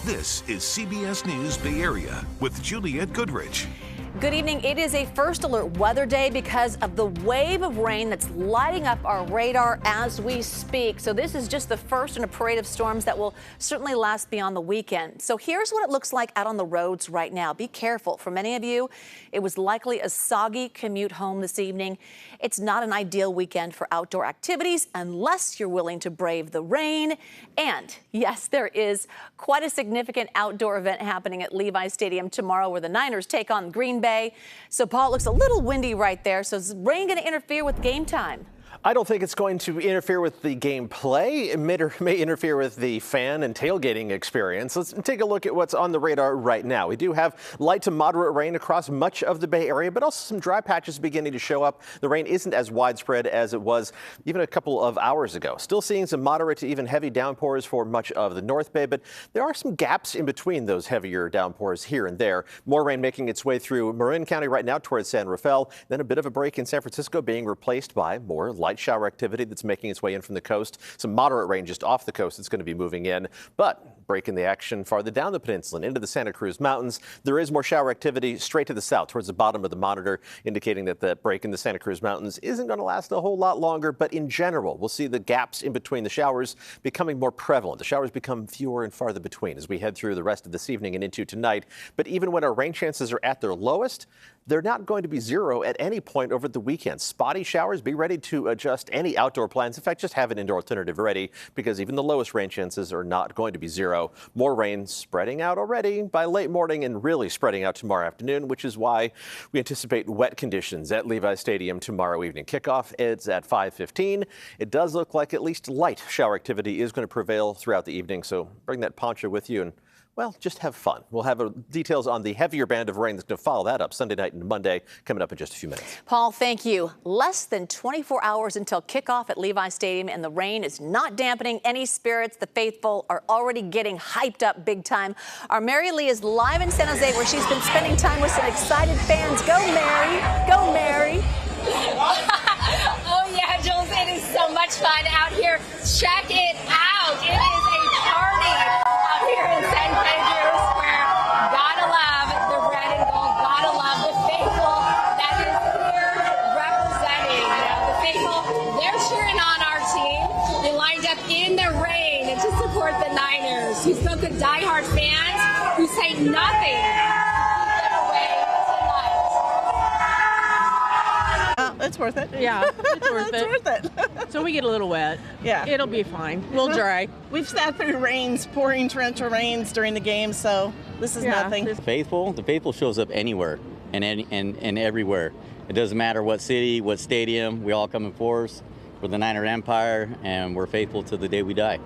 This is CBS News Bay Area with Juliette Goodrich. Good evening. It is a first alert weather day because of the wave of rain that's lighting up our radar as we speak. So this is just the first in a parade of storms that will certainly last beyond the weekend. So here's what it looks like out on the roads right now. Be careful. For many of you, it was likely a soggy commute home this evening. It's not an ideal weekend for outdoor activities unless you're willing to brave the rain. And yes, there is quite a significant outdoor event happening at Levi Stadium tomorrow where the Niners take on Green Bay. So, Paul, it looks a little windy right there. So is rain going to interfere with game time? I don't think it's going to interfere with the gameplay. It may interfere with the fan and tailgating experience. Let's take a look at what's on the radar right now. We do have light to moderate rain across much of the Bay Area, but also some dry patches beginning to show up. The rain isn't as widespread as it was even a couple of hours ago. Still seeing some moderate to even heavy downpours for much of the North Bay, but there are some gaps in between those heavier downpours here and there. More rain making its way through Marin County right now towards San Rafael. Then a bit of a break in San Francisco being replaced by more light shower activity that's making its way in from the coast. Some moderate rain just off the coast that's going to be moving in, but breaking the action farther down the peninsula and into the Santa Cruz Mountains. There is more shower activity straight to the south towards the bottom of the monitor, indicating that the break in the Santa Cruz Mountains isn't going to last a whole lot longer, but in general, we'll see the gaps in between the showers becoming more prevalent. The showers become fewer and farther between as we head through the rest of this evening and into tonight. But even when our rain chances are at their lowest, they're not going to be zero at any point over the weekend. Spotty showers, be ready to adjust any outdoor plans. In fact, just have an indoor alternative ready because even the lowest rain chances are not going to be zero. More rain spreading out already by late morning and really spreading out tomorrow afternoon, which is why we anticipate wet conditions at Levi Stadium tomorrow evening. Kickoff is at 5:15. It does look like at least light shower activity is going to prevail throughout the evening, so bring that poncho with you and well, just have fun. We'll have details on the heavier band of rain that's going to follow that up Sunday night and Monday coming up in just a few minutes. Paul, thank you. Less than 24 hours until kickoff at Levi Stadium, and the rain is not dampening any spirits. The faithful are already getting hyped up big time. Our Mary Lee is live in San Jose where she's been spending time with some excited fans. Go, Mary. Go, Mary. Oh, yeah, Jules, it is so much fun out here. Check it out. It is a party out here in San Pedro Square. Gotta love the red and gold. Gotta love the faithful that is here representing. You know, the faithful, they're cheering on our team. They lined up in the rain to support the Niners. We spoke with diehard fans who say nothing to get away tonight. It's worth it. Yeah, it's worth it. It's worth it. So we get a little wet. Yeah. It'll be fine. We'll dry. We've sat through rains, pouring torrential rains during the game, so this is nothing. The faithful shows up anywhere and everywhere. It doesn't matter what city, what stadium, we all come in force. We're the Niner Empire, and we're faithful to the day we die.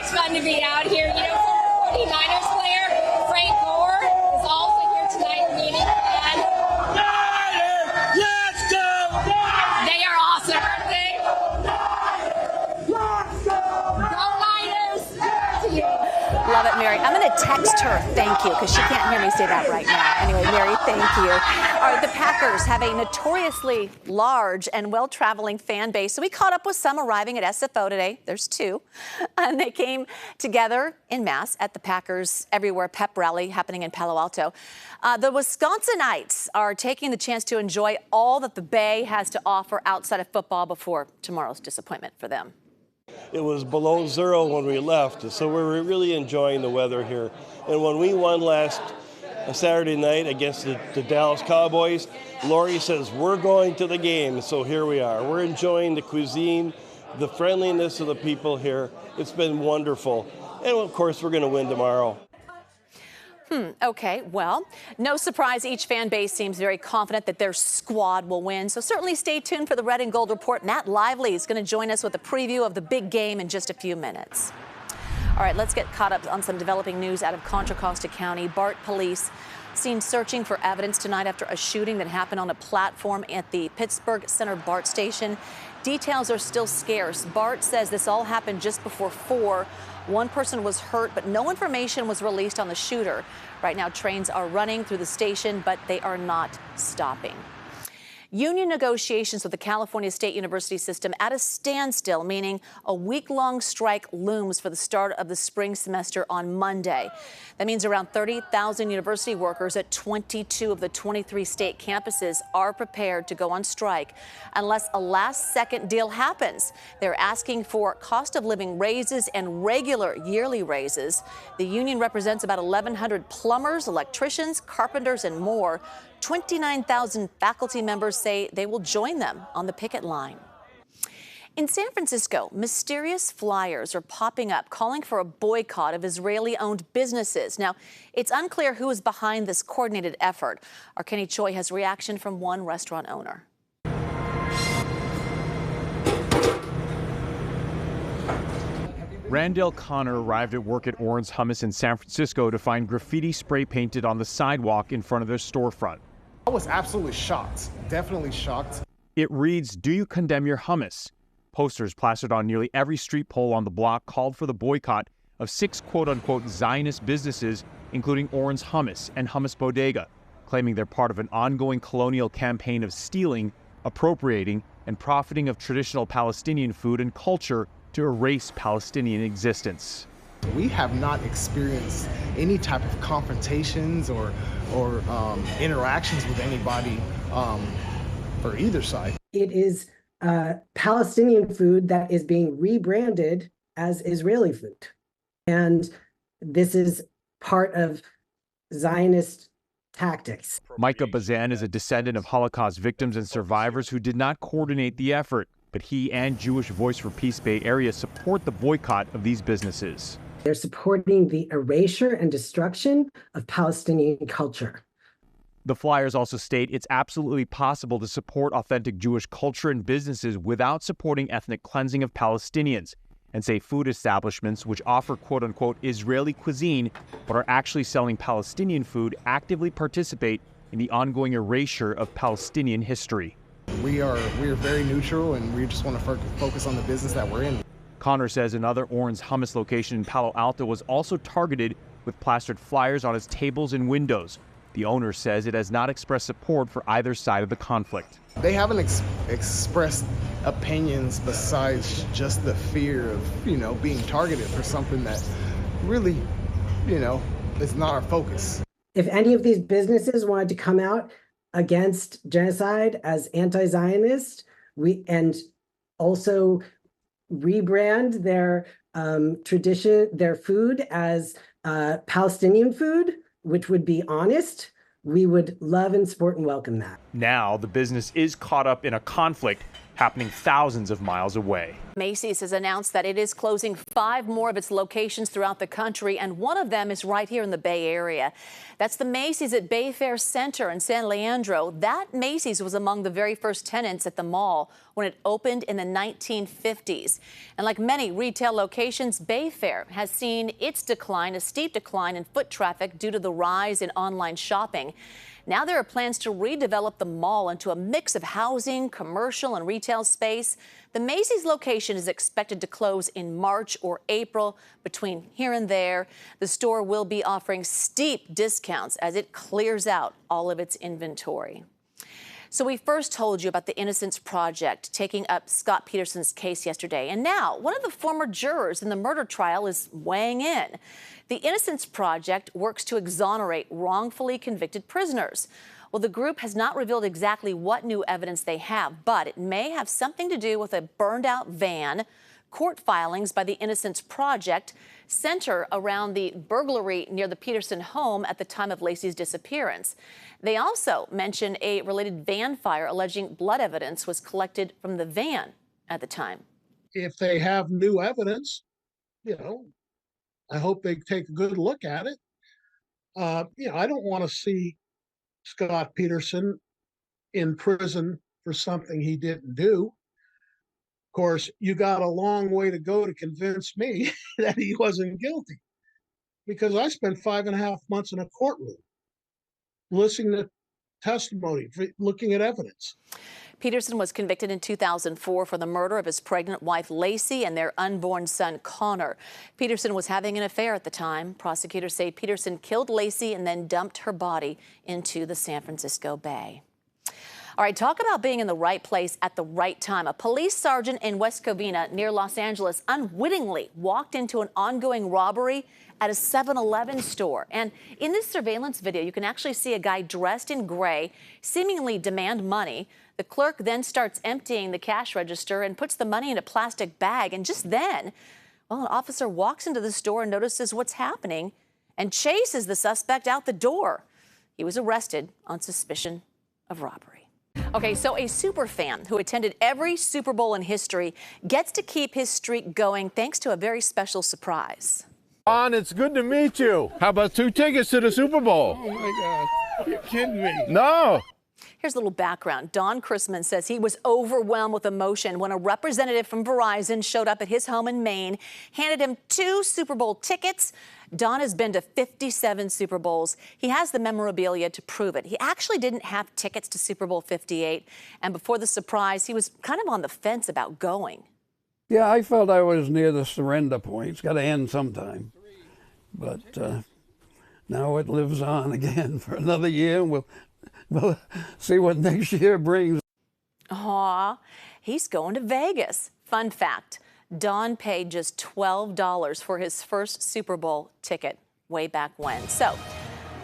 Fun to be out here. You know, former 49ers player Frank Gore is also here tonight meeting fans. Let's go! They are awesome, aren't they? Go Niners! Love it, Mary. I'm going to text her thank you because she can't hear me say that right now. Anyway, Mary, thank you. All right, the Packers have a notoriously large and well-traveling fan base, so we caught up with some arriving at SFO today. There's two. And they came together en masse at the Packers Everywhere pep rally happening in Palo Alto. The Wisconsinites are taking the chance to enjoy all that the Bay has to offer outside of football before tomorrow's disappointment for them. It was below zero when we left, so we were really enjoying the weather here. And when we won last Saturday night against the Dallas Cowboys, Lori says, we're going to the game, so here we are. We're enjoying the cuisine, the friendliness of the people here. It's been wonderful. And, of course, we're going to win tomorrow. Okay, well, no surprise, each fan base seems very confident that their squad will win. So certainly stay tuned for the Red and Gold Report. Matt Lively is going to join us with a preview of the big game in just a few minutes. All right, let's get caught up on some developing news out of Contra Costa County. BART police seen searching for evidence tonight after a shooting that happened on a platform at the Pittsburgh Center BART station. Details are still scarce. BART says this all happened just before 4. One person was hurt, but no information was released on the shooter. Right now, trains are running through the station, but they are not stopping. Union negotiations with the California State University system at a standstill, meaning a week-long strike looms for the start of the spring semester on Monday. That means around 30,000 university workers at 22 of the 23 state campuses are prepared to go on strike unless a last-second deal happens. They're asking for cost of living raises and regular yearly raises. The union represents about 1,100 plumbers, electricians, carpenters, and more. 29,000 faculty members say they will join them on the picket line. In San Francisco, mysterious flyers are popping up calling for a boycott of Israeli-owned businesses. Now, it's unclear who is behind this coordinated effort. Our Kenny Choi has reaction from one restaurant owner. Randall Connor arrived at work at Oren's Hummus in San Francisco to find graffiti spray painted on the sidewalk in front of their storefront. I was absolutely shocked, definitely shocked. It reads, "Do you condemn your hummus?" Posters plastered on nearly every street pole on the block called for the boycott of 6 quote-unquote Zionist businesses, including Oren's Hummus and Hummus Bodega, claiming they're part of an ongoing colonial campaign of stealing, appropriating, and profiting of traditional Palestinian food and culture to erase Palestinian existence. We have not experienced any type of confrontations or interactions with anybody for either side. It is Palestinian food that is being rebranded as Israeli food. And this is part of Zionist tactics. Micah Bazan is a descendant of Holocaust victims and survivors who did not coordinate the effort, but he and Jewish Voice for Peace Bay Area support the boycott of these businesses. They're supporting the erasure and destruction of Palestinian culture. The flyers also state it's absolutely possible to support authentic Jewish culture and businesses without supporting ethnic cleansing of Palestinians, and say food establishments which offer quote-unquote Israeli cuisine but are actually selling Palestinian food actively participate in the ongoing erasure of Palestinian history. We are very neutral, and we just want to focus on the business that we're in. Connor says another Oren's Hummus location in Palo Alto was also targeted with plastered flyers on its tables and windows. The owner says it has not expressed support for either side of the conflict. They haven't expressed opinions besides just the fear of, being targeted for something that really, is not our focus. If any of these businesses wanted to come out against genocide as anti-Zionist, and also rebrand their tradition, their food as Palestinian food, which would be honest, we would love and support and welcome that. Now the business is caught up in a conflict happening thousands of miles away. Macys has announced that it is closing 5 more of its locations throughout the country, and one of them is right here in the Bay Area. That's the Macys at Bayfair Center in San Leandro. That Macys was among the very first tenants at the mall when it opened in the 1950s. And like many retail locations, Bayfair has seen its decline, a steep decline in foot traffic due to the rise in online shopping. Now there are plans to redevelop the mall into a mix of housing, commercial, and retail space. The Macys location is expected to close in March or April. Between here and there, the store will be offering steep discounts as it clears out all of its inventory. So we first told you about the Innocence Project taking up Scott Peterson's case yesterday. And now one of the former jurors in the murder trial is weighing in. The Innocence Project works to exonerate wrongfully convicted prisoners. Well, the group has not revealed exactly what new evidence they have, but it may have something to do with a burned-out van. Court filings by the Innocence Project center around the burglary near the Peterson home at the time of Lacey's disappearance. They also mention a related van fire alleging blood evidence was collected from the van at the time. If they have new evidence, I hope they take a good look at it. I don't want to see Scott Peterson in prison for something he didn't do. Of course, you got a long way to go to convince me that he wasn't guilty, because I spent 5.5 months in a courtroom listening to testimony, looking at evidence. Peterson was convicted in 2004 for the murder of his pregnant wife, Lacey, and their unborn son, Connor. Peterson was having an affair at the time. Prosecutors say Peterson killed Lacey and then dumped her body into the San Francisco Bay. All right, talk about being in the right place at the right time. A police sergeant in West Covina near Los Angeles unwittingly walked into an ongoing robbery at a 7-Eleven store. And in this surveillance video, you can actually see a guy dressed in gray seemingly demand money. The clerk then starts emptying the cash register and puts the money in a plastic bag. And just then, well, an officer walks into the store and notices what's happening and chases the suspect out the door. He was arrested on suspicion of robbery. Okay, so a super fan who attended every Super Bowl in history gets to keep his streak going thanks to a very special surprise. Ron, it's good to meet you. How about 2 tickets to the Super Bowl? Oh my God, you're kidding me. No. Here's a little background. Don Chrisman says he was overwhelmed with emotion when a representative from Verizon showed up at his home in Maine, handed him 2 Super Bowl tickets. Don has been to 57 Super Bowls. He has the memorabilia to prove it. He actually didn't have tickets to Super Bowl 58, and before the surprise, he was kind of on the fence about going. Yeah, I felt I was near the surrender point. It's got to end sometime. But now it lives on again for another year, and we'll see what next year brings. Aw, he's going to Vegas. Fun fact, Don paid just $12 for his first Super Bowl ticket way back when. So,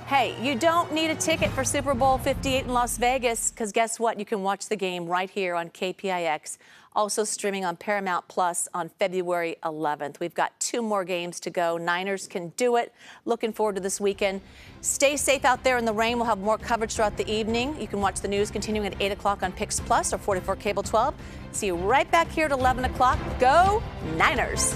hey, you don't need a ticket for Super Bowl 58 in Las Vegas, because guess what? You can watch the game right here on KPIX. Also streaming on Paramount Plus on February 11th. We've got 2 more games to go. Niners can do it. Looking forward to this weekend. Stay safe out there in the rain. We'll have more coverage throughout the evening. You can watch the news continuing at 8 o'clock on PIX Plus or 44 Cable 12. See you right back here at 11 o'clock. Go Niners!